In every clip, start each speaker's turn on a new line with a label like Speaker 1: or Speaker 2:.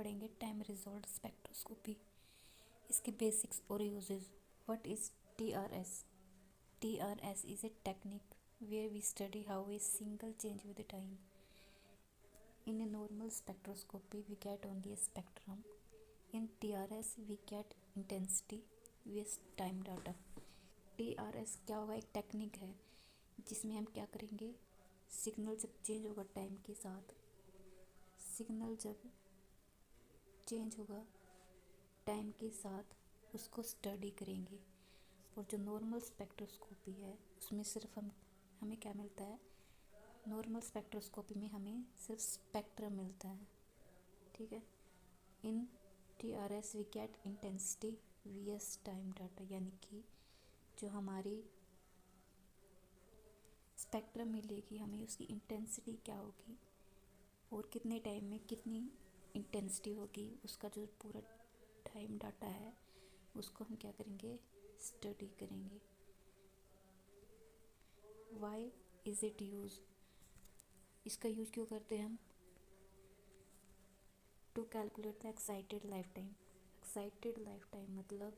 Speaker 1: पढ़ेंगे time resolve spectroscopy, इसके basics और uses. What is TRS? TRS is a technique where we study how a single change with the time. In a normal spectroscopy, we get only a spectrum. In TRS, we get intensity with time data. TRS क्या होगा? एक technique है जिसमें हम क्या करेंगे, signal जब change होगा टाइम के साथ, सिग्नल जब चेंज होगा टाइम के साथ उसको स्टडी करेंगे। और जो नॉर्मल स्पेक्ट्रोस्कोपी है उसमें सिर्फ हमें क्या मिलता है, नॉर्मल स्पेक्ट्रोस्कोपी में हमें सिर्फ स्पेक्ट्रम मिलता है। ठीक है। In TRS we get intensity V S time data, यानी कि जो हमारी स्पेक्ट्रम मिलेगी हमें, उसकी इंटेंसिटी क्या होगी और कितने टाइम में कितनी इंटेंसिटी होगी, उसका जो पूरा टाइम डाटा है उसको हम क्या करेंगे, स्टडी करेंगे। Why is it use? इसका यूज क्यों करते हैं हम? To calculate the excited life time. Excited life time मतलब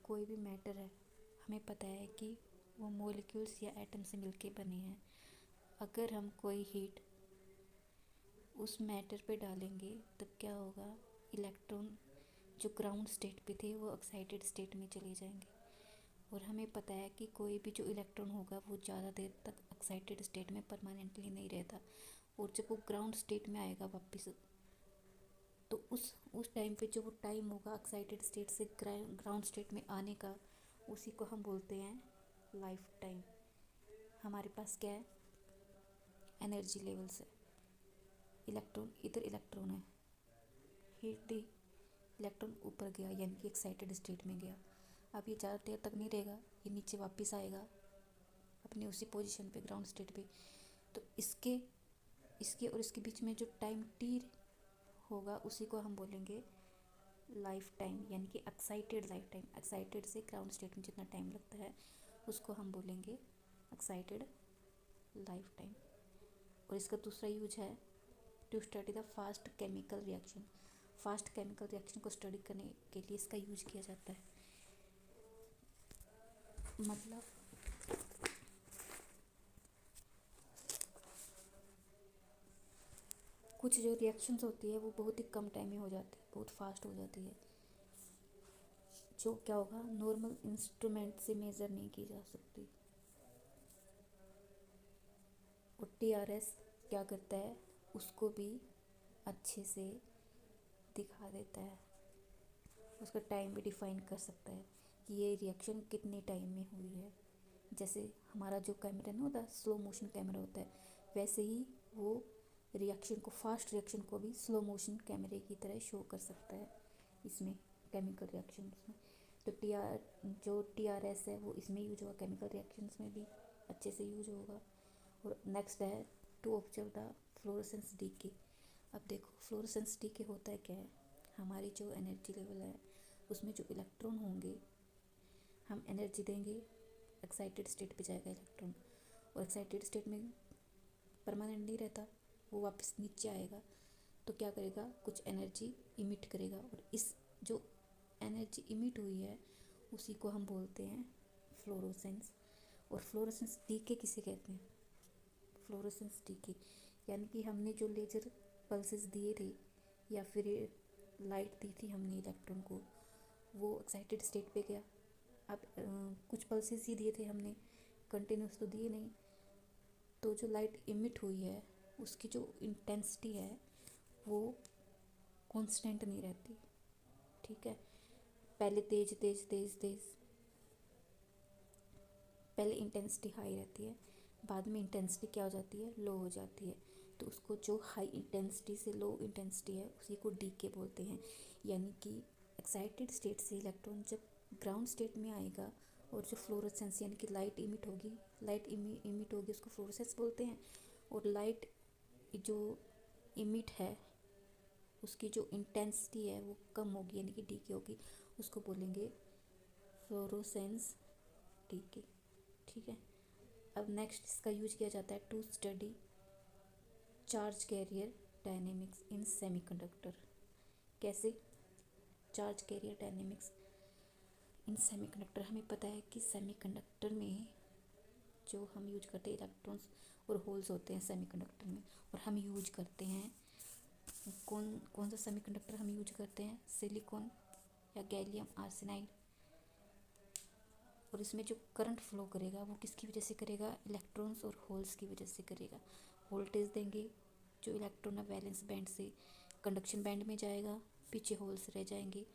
Speaker 1: कोई भी मैटर है, हमें पता है कि वो मॉलिक्यूल्स या एटम से मिलके बने हैं। अगर हम कोई हीट उस मैटर पे डालेंगे तब क्या होगा, इलेक्ट्रॉन जो ग्राउंड स्टेट पे थे वो एक्साइटेड स्टेट में चले जाएंगे। और हमें पता है कि कोई भी जो इलेक्ट्रॉन होगा वो ज़्यादा देर तक एक्साइटेड स्टेट में परमानेंटली नहीं रहता, और जब वो ग्राउंड स्टेट में आएगा वापस, तो उस टाइम पे जो वो टाइम होगा एक्साइटेड स्टेट से ग्राउंड स्टेट में आने का, उसी को हम बोलते हैं लाइफ टाइम। हमारे पास क्या है, एनर्जी लेवल्स है। इलेक्ट्रॉन इधर इलेक्ट्रॉन है, हीट दी, इलेक्ट्रॉन ऊपर गया यानी कि एक्साइटेड स्टेट में गया। अब ये ज़्यादा देर तक नहीं रहेगा, ये नीचे वापस आएगा अपनी उसी पोजीशन पे ग्राउंड स्टेट पे। तो इसके इसके और इसके बीच में जो टाइम टी होगा उसी को हम बोलेंगे लाइफ टाइम, यानी कि एक्साइटेड लाइफ टाइम। एक्साइटेड से ग्राउंड स्टेट में जितना टाइम लगता है उसको हम बोलेंगे एक्साइटेड लाइफ टाइम। और इसका दूसरा यूज है to study the fast chemical reaction. Fast chemical reaction को स्टडी करने के लिए इसका यूज किया जाता है। मतलब कुछ जो रिएक्शंस होती है वो बहुत ही कम टाइम में हो जाती है, बहुत फास्ट हो जाती है, जो क्या होगा नॉर्मल इंस्ट्रूमेंट से मेज़र नहीं की जा सकती। और TRS क्या करता है, उसको भी अच्छे से दिखा देता है, उसका टाइम भी डिफाइन कर सकता है कि ये रिएक्शन कितने टाइम में हुई है। जैसे हमारा जो कैमरा नहीं होता, स्लो मोशन कैमरा होता है, वैसे ही वो रिएक्शन को, फास्ट रिएक्शन को भी स्लो मोशन कैमरे की तरह शो कर सकता है इसमें, केमिकल रिएक्शंस में। तो जो TRS है वो इसमें यूज होगा, केमिकल रिएक्शंस में भी अच्छे से यूज होगा। और नेक्स्ट है to observe the fluorescence decay. अब देखो फ्लोरेसेंस डीके होता है क्या है, हमारी जो एनर्जी लेवल है उसमें जो इलेक्ट्रॉन होंगे, हम एनर्जी देंगे, एक्साइटेड स्टेट पे जाएगा इलेक्ट्रॉन, और एक्साइटेड स्टेट में परमानेंट नहीं रहता, वो वापस नीचे आएगा तो क्या करेगा, कुछ एनर्जी इमिट करेगा। और इस जो एनर्जी इमिट हुई है उसी को हम बोलते हैं फ्लोरोसेंस। और फ्लोरोसेंस डीके किसे कहते हैं, फ्लोरोसेंस डीके यानी कि हमने जो लेजर पल्सेस दिए थे या फिर लाइट दी थी हमने इलेक्ट्रॉन को, वो एक्साइटेड स्टेट पे गया। अब कुछ पल्सेस ही दिए थे हमने, कंटिन्यूस तो दिए नहीं, तो जो लाइट इमिट हुई है उसकी जो इंटेंसिटी है वो कांस्टेंट नहीं रहती। ठीक है, पहले तेज तेज तेज तेज, पहले इंटेंसिटी हाई रहती है, बाद में इंटेंसिटी क्या हो जाती है, लो हो जाती है। तो उसको जो हाई इंटेंसिटी से लो इंटेंसिटी है उसी को डीके बोलते हैं। यानी कि एक्साइटेड स्टेट से इलेक्ट्रॉन जब ग्राउंड स्टेट में आएगा और जो फ्लोरोसेंस यानी कि लाइट इमिट होगी, उसको फ्लोरोसेंस बोलते हैं। और लाइट जो इमिट है उसकी जो इंटेंसिटी है वो कम होगी यानी कि डीके होगी, उसको बोलेंगे फ्लोरोसेंस डीके। ठीक है। अब नेक्स्ट इसका यूज किया जाता है to study charge carrier dynamics in semiconductor. कैसे? Charge carrier dynamics in semiconductor. हमें पता है कि सेमीकंडक्टर में जो हम यूज करते हैं इलेक्ट्रॉन्स और होल्स होते हैं सेमीकंडक्टर में, और हम यूज करते हैं कौन कौन सा सेमीकंडक्टर हम यूज करते हैं? सिलिकॉन या गैलियम आर्सेनाइड। और इसमें जो करंट फ्लो करेगा वो किसकी वजह से करेगा? इलेक्ट्रॉन्स और होल्स की वजह से करेगा। वोल्टेज देंगे, जो इलेक्ट्रॉन है वैलेंस बैंड से कंडक्शन बैंड में जाएगा, पीछे होल्स रह जाएंगे,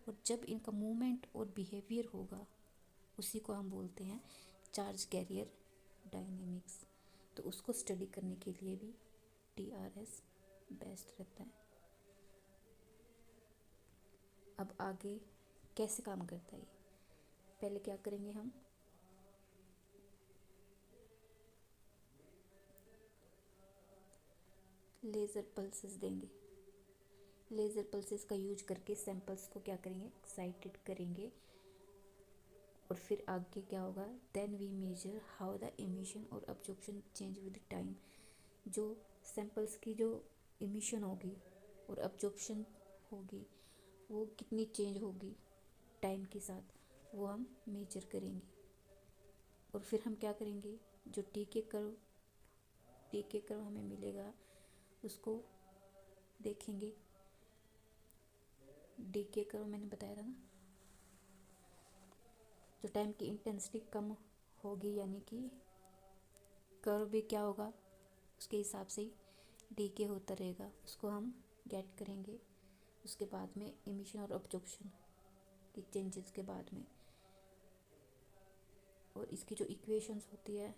Speaker 1: और जब इनका मूवमेंट और बिहेवियर होगा उसी को हम बोलते हैं चार्ज कैरियर डायनेमिक्स। तो उसको स्टडी करने के लिए भी TRS बेस्ट रहता है। अब आगे कैसे काम करता है ये? पहले क्या करेंगे हम? लेज़र पल्सेस देंगे। लेज़र पल्सेस का यूज करके सैंपल्स को क्या करेंगे? एक्साइटेड करेंगे। और फिर आगे क्या होगा? Then we measure how the emission और अब्जॉर्प्शन चेंज विद टाइम। जो सैंपल्स की जो इमिशन होगी और अब्जॉर्प्शन होगी वो कितनी चेंज होगी टाइम के साथ, वो हम मेजर करेंगे। और फिर हम क्या करेंगे? जो टी के कर्व हमें मिलेगा उसको देखेंगे। डी के कर्व मैंने बताया था ना, जो टाइम की इंटेंसिटी कम होगी यानी कि कर्व भी क्या होगा उसके हिसाब से ही डी के होता रहेगा, उसको हम गेट करेंगे। उसके बाद में इमिशन और अब्जॉर्प्शन की चेंजेस के बाद में, और इसकी जो इक्वेशंस होती है,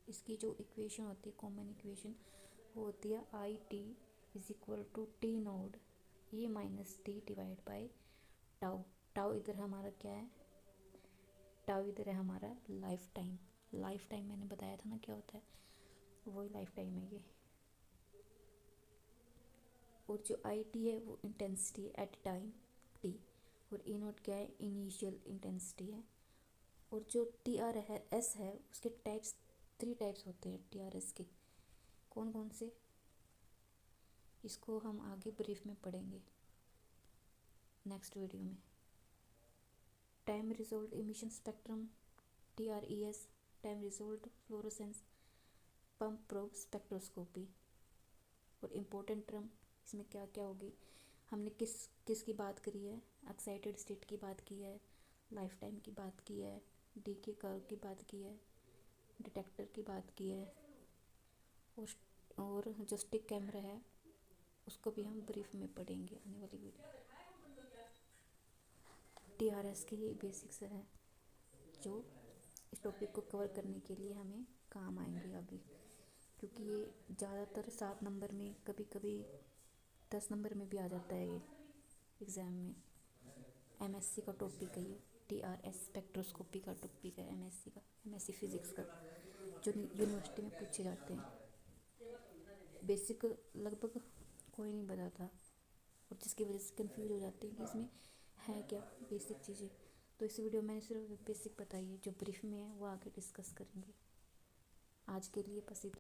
Speaker 1: इसकी जो इक्वेशन होती है कॉमन इक्वेशन, वो होती है IT is equal to T naught E minus t divide by tau. Tau इधर हमारा क्या है? टाउ इधर है हमारा लाइफ टाइम। लाइफ टाइम मैंने बताया था ना क्या होता है, वही लाइफ टाइम है ये। और जो IT है वो इंटेंसिटी एट टाइम T, और E नोट क्या है? इनिशियल इंटेंसिटी है। और जो TRS है उसके टाइप्स 3 टाइप्स होते हैं TRS के। कौन कौन से? इसको हम आगे ब्रीफ में पढ़ेंगे नेक्स्ट वीडियो में। Time resolve emission spectrum TRES, time resolve fluorescence, pump probe spectroscopy. और इम्पोर्टेंट टर्म इसमें क्या क्या होगी? हमने किस की बात करी है? एक्साइटेड स्टेट की बात की है, लाइफ टाइम की बात की है, डी के कर्व की बात की है, डिटेक्टर की बात की है, और जो स्टिक कैमरा है उसको भी हम ब्रीफ में पढ़ेंगे आने वाली वीडियो। TRS के ये बेसिक्स हैं जो इस टॉपिक को कवर करने के लिए हमें काम आएंगे आगे, क्योंकि ये ज़्यादातर 7 नंबर में, कभी कभी 10 नंबर में भी आ जाता है ये एग्ज़ाम में। MSc का टॉपिक है ये, TRS स्पेक्ट्रोस्कोपी का टॉपिक है MSc फिज़िक्स का, जो यूनिवर्सिटी में पूछे जाते हैं। बेसिक लगभग कोई नहीं बताता, और जिसकी वजह से कंफ्यूज हो जाते हैं कि इसमें है क्या बेसिक चीज़ें। तो इस वीडियो में मैंने सिर्फ बेसिक बताई है, जो ब्रीफ में है वो आगे डिस्कस करेंगे। आज के लिए बस इतना।